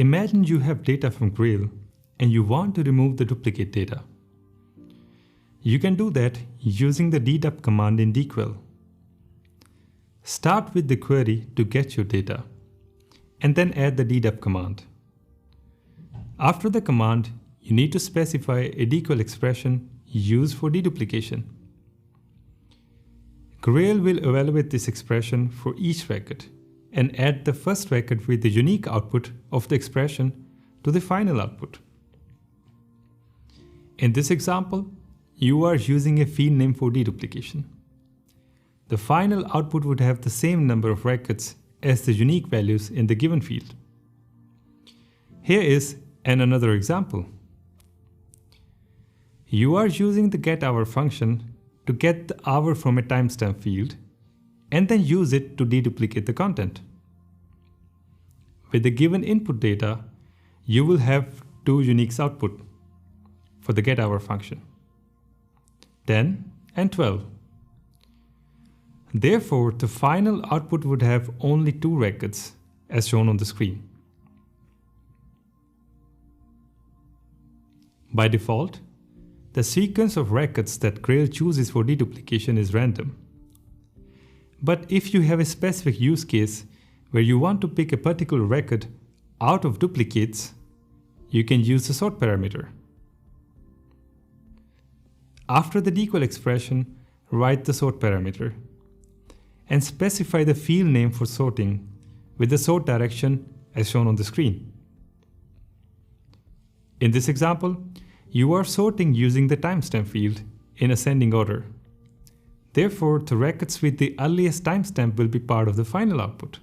Imagine you have data from Grail and you want to remove the duplicate data. You can do that using the dedup command in dql. Start with the query to get your data, and then add the dedup command. After the command, you need to specify a dequal expression used for deduplication. Grail will evaluate this expression for each record and add the first record with the unique output of the expression to the final output. In this example, you are using a field name for deduplication. The final output would have the same number of records as the unique values in the given field. Here is another example. You are using the getHour function to get the hour from a timestamp field and then use it to deduplicate the content. With the given input data, you will have two unique output for the getHour function, 10 and 12. Therefore, the final output would have only two records as shown on the screen. By default, the sequence of records that Grail chooses for deduplication is random. But if you have a specific use case where you want to pick a particular record out of duplicates, you can use the sort parameter. After the dequal expression, write the sort parameter and specify the field name for sorting with the sort direction as shown on the screen. In this example, you are sorting using the timestamp field in ascending order. Therefore, the records with the earliest timestamp will be part of the final output.